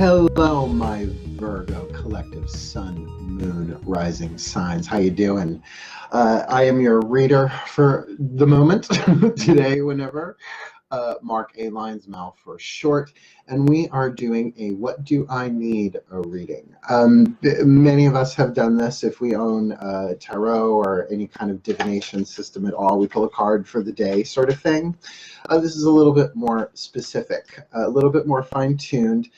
Hello, my Virgo collective sun, moon, rising signs. How you doing? I am your reader for the moment, today, whenever. Mark A. Lyons Mal for short, and we are doing a What Do I Need a reading. Many of us have done this if we own tarot or any kind of divination system at all. We pull a card for the day sort of thing. This is a little bit more specific, a little bit more fine-tuned,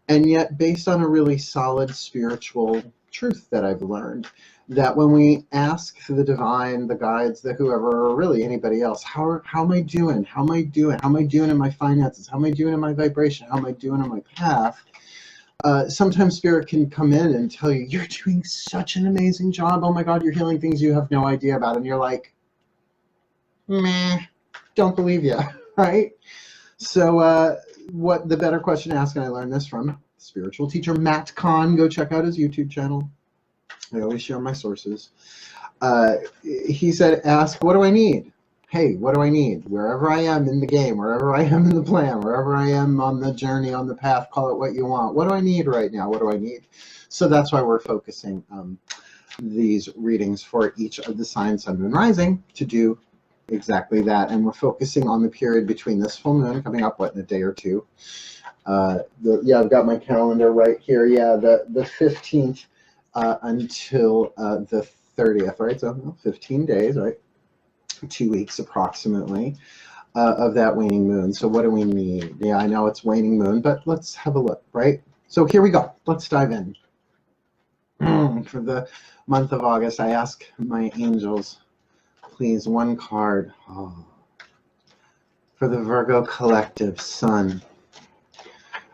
and yet based on a really solid spiritual truth that I've learned, that when we ask the divine, the guides, the whoever, or really anybody else, how am I doing? How am I doing? How am I doing in my finances? How am I doing in my vibration? How am I doing on my path? Sometimes spirit can come in and tell you, you're doing such an amazing job. Oh my God, you're healing things you have no idea about. And you're like, meh, don't believe you, right? So what the better question to ask, and I learned this from spiritual teacher Matt Kahn. Go check out his YouTube channel. I always share my sources. He said, ask, what do I need? Hey, what do I need? Wherever I am in the game, wherever I am in the plan, wherever I am on the journey, on the path, call it what you want. What do I need right now? What do I need? So that's why we're focusing these readings for each of the signs, sun, moon, rising, to do exactly that. And we're focusing on the period between this full moon coming up, what, in a day or two. Yeah, I've got my calendar right here. Yeah, the 15th until the 30th, right? So 15 days, right? 2 weeks approximately of that waning moon. So what do we need? Yeah, I know it's waning moon, but let's have a look, right? So here we go. Let's dive in. For the month of August, I ask my angels, please, one card. Oh. For the Virgo collective, sun,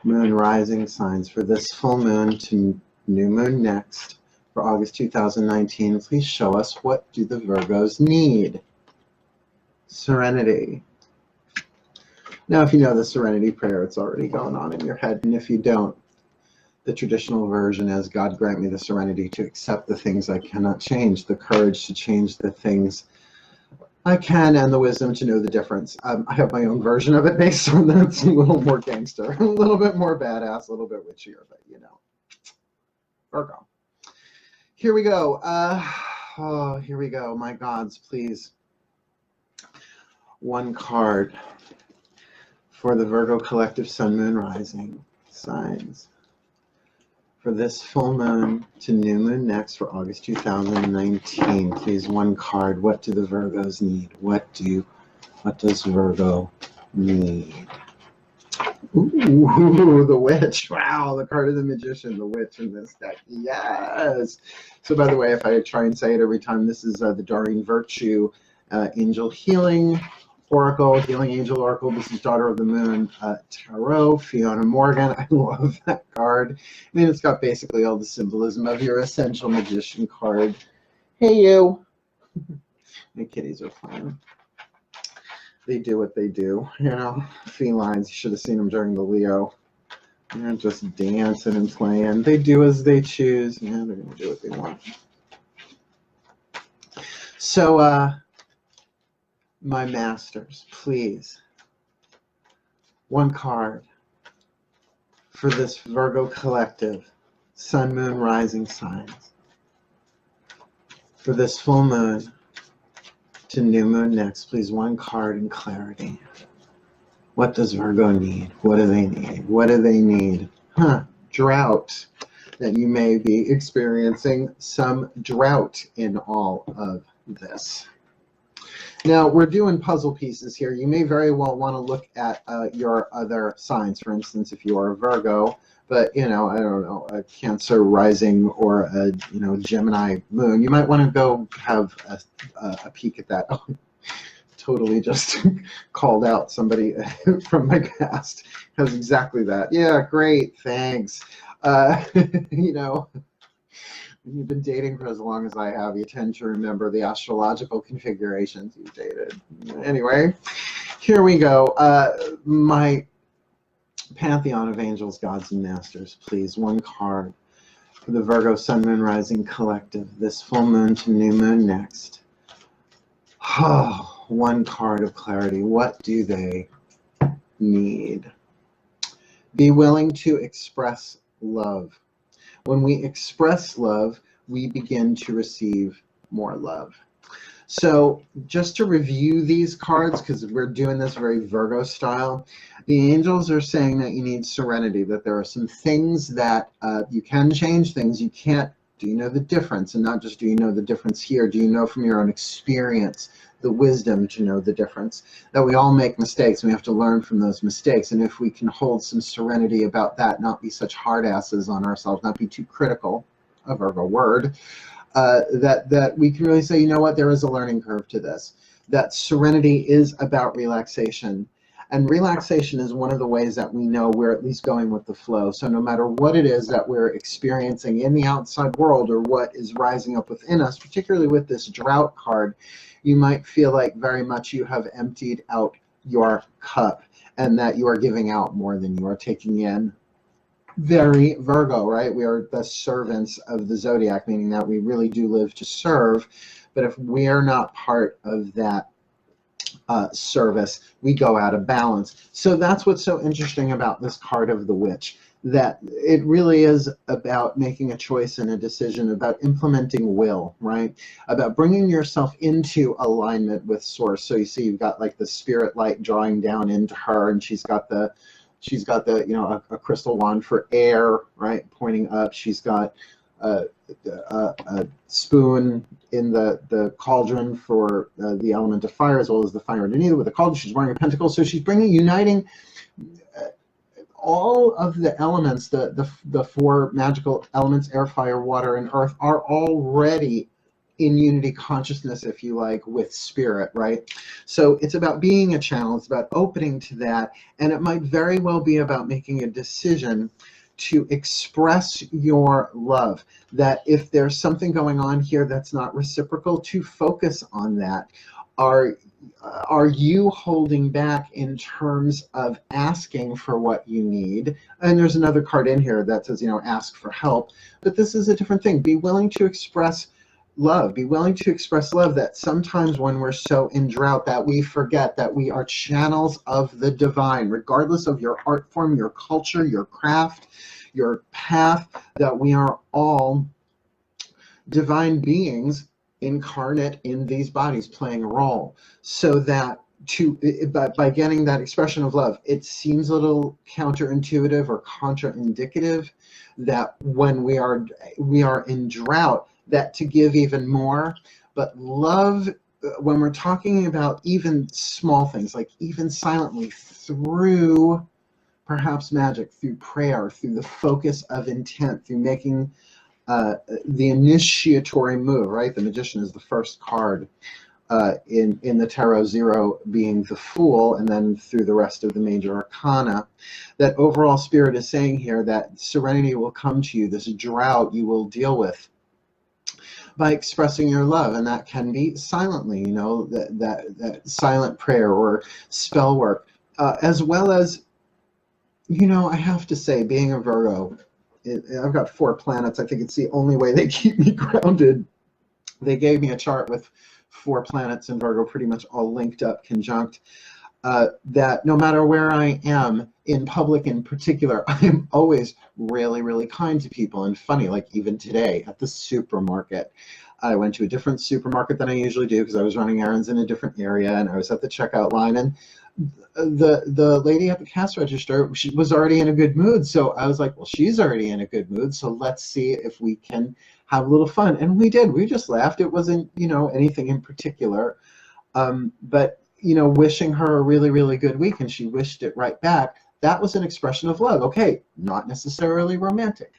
moon, rising signs, for this full moon to new moon next for August 2019, please show us, what do the Virgos need? Serenity. Now, if you know the serenity prayer, it's already going on in your head. And if you don't, the traditional version is, God grant me the serenity to accept the things I cannot change, the courage to change the things I can, and the wisdom to know the difference. I have my own version of it based on that. It's a little more gangster, a little bit more badass, a little bit witchier, but you know. Virgo. Here we go. Oh, here we go. My gods, please. One card for the Virgo collective, sun, moon, rising signs. For this full moon to new moon next for August 2019, please, one card. What do the Virgos need? What does Virgo need? Ooh, the witch. Wow, the card of the magician, the witch in this deck. Yes. So by the way, if I try and say it every time, this is the Doreen Virtue Angel Healing Oracle, Healing Angel Oracle. This is Daughter of the Moon Tarot, Fiona Morgan. I love that card. I mean, it's got basically all the symbolism of your Essential Magician card. Hey, you. My kitties are playing. They do what they do, you know. Felines, you should have seen them during the Leo. They're just dancing and playing. They do as they choose. Yeah, they're going to do what they want. So, my masters, please, one card for this Virgo collective, sun, moon, rising signs. For this full moon to new moon next, please, one card in clarity. What does Virgo need? What do they need? What do they need? Drought. That you may be experiencing some drought in all of this. Now, we're doing puzzle pieces here. You may very well want to look at your other signs. For instance, if you are a Virgo, but, you know, I don't know, a Cancer rising or a, you know, Gemini moon, you might want to go have a peek at that. Oh, totally just called out somebody from my past. Has exactly that. Yeah, great, thanks. You know, when you've been dating for as long as I have, you tend to remember the astrological configurations you dated. Anyway, here we go. My pantheon of angels, gods, and masters, please, one card for the Virgo sun, moon, rising collective, this full moon to new moon next. Oh, one card of clarity. What do they need? Be willing to express love. When we express love, we begin to receive more love. So just to review these cards, because we're doing this very Virgo style, the angels are saying that you need serenity, that there are some things that you can change, things you can't. Do you know the difference? And not just do you know the difference here, do you know from your own experience the wisdom to know the difference? That we all make mistakes, and we have to learn from those mistakes. And if we can hold some serenity about that, not be such hard asses on ourselves, not be too critical, a Virgo word, that we can really say, you know what, there is a learning curve to this. That serenity is about relaxation. And relaxation is one of the ways that we know we're at least going with the flow. So no matter what it is that we're experiencing in the outside world or what is rising up within us, particularly with this drought card, you might feel like very much you have emptied out your cup and that you are giving out more than you are taking in. Very Virgo, right? We are the servants of the zodiac, meaning that we really do live to serve. But if we are not part of that service, we go out of balance. So that's what's so interesting about this card of the witch, that it really is about making a choice and a decision, about implementing will, right? About bringing yourself into alignment with source. So you see you've got like the spirit light drawing down into her, and she's got the you know, a crystal wand for air, right, pointing up. She's got a spoon in the cauldron for the element of fire, as well as the fire underneath it with the cauldron. She's wearing a pentacle, so she's uniting all of the elements. The four magical elements, air, fire, water, and earth, are already in unity consciousness, if you like, with spirit, right? So it's about being a channel, it's about opening to that, and it might very well be about making a decision to express your love. That if there's something going on here that's not reciprocal, to focus on that. Are you holding back in terms of asking for what you need? And there's another card in here that says, you know, ask for help, but this is a different thing. Be willing to express love. Be willing to express love. That sometimes when we're so in drought that we forget that we are channels of the divine, regardless of your art form, your culture, your craft, your path, that we are all divine beings incarnate in these bodies playing a role. So that by getting that expression of love, it seems a little counterintuitive or contraindicative that when we are in drought, that to give even more. But love, when we're talking about even small things, like even silently, through perhaps magic, through prayer, through the focus of intent, through making the initiatory move, right? The Magician is the first card in the Tarot, 0 being the Fool, and then through the rest of the major arcana. That overall spirit is saying here that serenity will come to you, this drought you will deal with by expressing your love, and that can be silently, you know, that silent prayer or spell work, as well as, you know, I have to say, being a Virgo, I've got 4 planets. I think it's the only way they keep me grounded. They gave me a chart with 4 planets in Virgo pretty much all linked up, conjunct, that no matter where I am, in public in particular, I am always really, really kind to people. And funny, like even today at the supermarket, I went to a different supermarket than I usually do because I was running errands in a different area, and I was at the checkout line, and the lady at the cash register, she was already in a good mood. So I was like, well, she's already in a good mood, so let's see if we can have a little fun. And we did. We just laughed. It wasn't, you know, anything in particular, but, you know, wishing her a really, really good week, and she wished it right back. That was an expression of love. Okay, not necessarily romantic.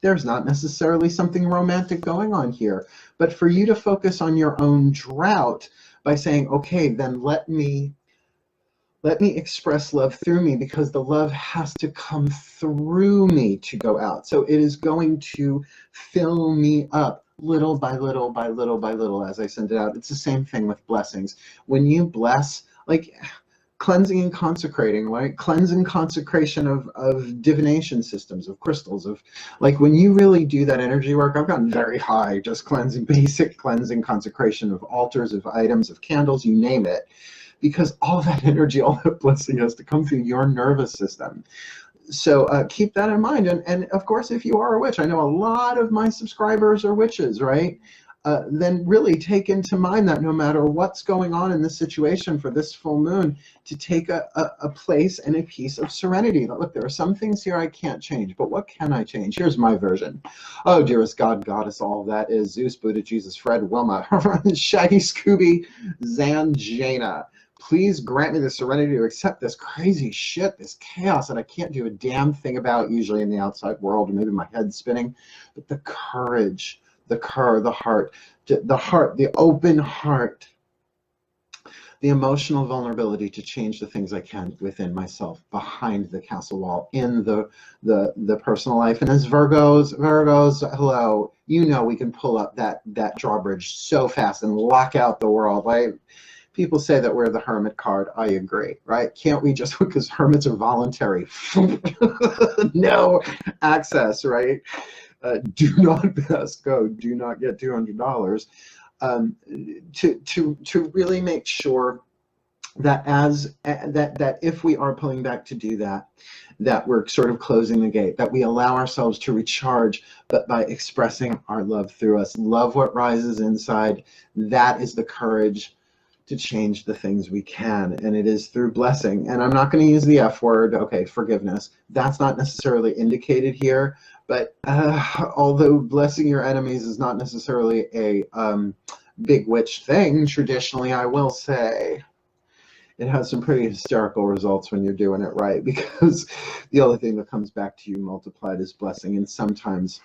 There's not necessarily something romantic going on here, but for you to focus on your own drought by saying, okay, then let me express love through me, because the love has to come through me to go out. So it is going to fill me up little by little by little by little as I send it out. It's the same thing with blessings. When you bless, like cleansing and consecrating, right? Cleansing, consecration of divination systems, of crystals, of like when you really do that energy work. I've gotten very high just cleansing, basic cleansing, consecration of altars, of items, of candles, you name it. Because all that energy, all that blessing has to come through your nervous system. keep that in mind. And of course, if you are a witch, I know a lot of my subscribers are witches, right? Then really take into mind that no matter what's going on in this situation for this full moon, to take a place and a piece of serenity. That, look, there are some things here I can't change, but what can I change? Here's my version. Oh, dearest God, Goddess, all that is, Zeus, Buddha, Jesus, Fred, Wilma, Shaggy, Scooby, Zanjana. Please grant me the serenity to accept this crazy shit, this chaos that I can't do a damn thing about, usually in the outside world, and maybe my head's spinning, but the courage, the heart, the open heart, the emotional vulnerability to change the things I can within myself, behind the castle wall, in the personal life. And as Virgos, hello, you know we can pull up that drawbridge so fast and lock out the world, right? People say that we're the hermit card. I agree, right? Can't we just, because hermits are voluntary, no access, right? Do not pass go. Do not get $200. To really make sure that that if we are pulling back to do that, that we're sort of closing the gate, that we allow ourselves to recharge, but by expressing our love through us. Love what rises inside. That is the courage to change the things we can, and it is through blessing. And I'm not going to use the F word, okay, forgiveness. That's not necessarily indicated here, but although blessing your enemies is not necessarily a big witch thing, traditionally, I will say it has some pretty hysterical results when you're doing it right, because the only thing that comes back to you multiplied is blessing, and sometimes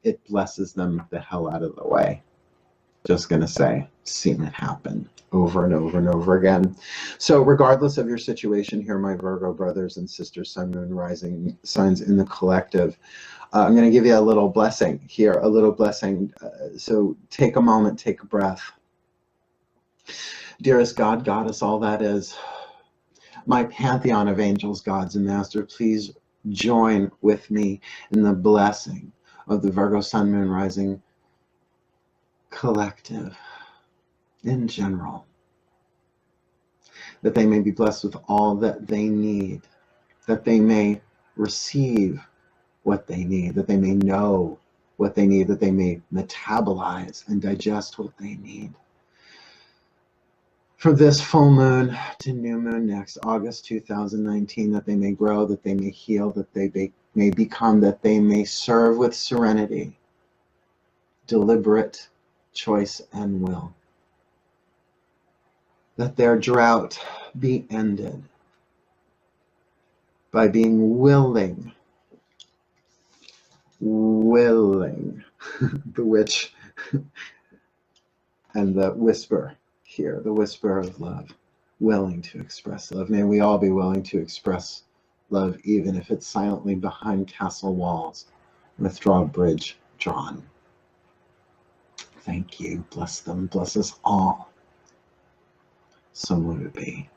it blesses them the hell out of the way. Just gonna say, seen it happen over and over and over again. So regardless of your situation here, my Virgo brothers and sisters, sun, moon, rising signs in the collective, I'm going to give you a little blessing here, a little blessing. So take a moment, take a breath. Dearest God, Goddess, all that is, my pantheon of angels, gods, and master, please join with me in the blessing of the Virgo sun, moon, rising collective in general, that they may be blessed with all that they need, that they may receive what they need, that they may know what they need, that they may metabolize and digest what they need. For this full moon to new moon next, August 2019, that they may grow, that they may heal, that they may become, that they may serve with serenity, deliberate choice and will. That their drought be ended by being willing, the witch and the whisper here, the whisper of love, willing to express love. May we all be willing to express love, even if it's silently behind castle walls with drawbridge drawn. Thank you. Bless them. Bless us all. So would it be.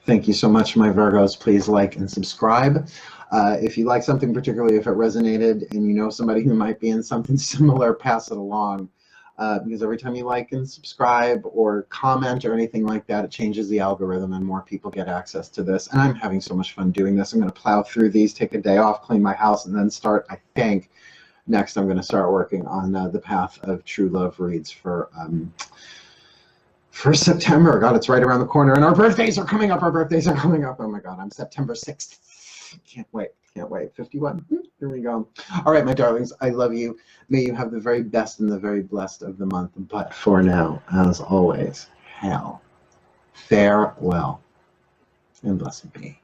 Thank you so much, my Virgos. Please like and subscribe. If you like something, particularly if it resonated and you know somebody who might be in something similar, pass it along. Because every time you like and subscribe or comment or anything like that, it changes the algorithm and more people get access to this. And I'm having so much fun doing this. I'm going to plow through these, take a day off, clean my house, and then start, I think, next I'm going to start working on the Path of True Love reads for September. God, it's right around the corner, and our birthdays are coming up. Oh my God, I'm September 6th. Can't wait. 51. Here we go. All right, my darlings, I love you. May you have the very best and the very blessed of the month. But for now, as always, farewell and blessed be.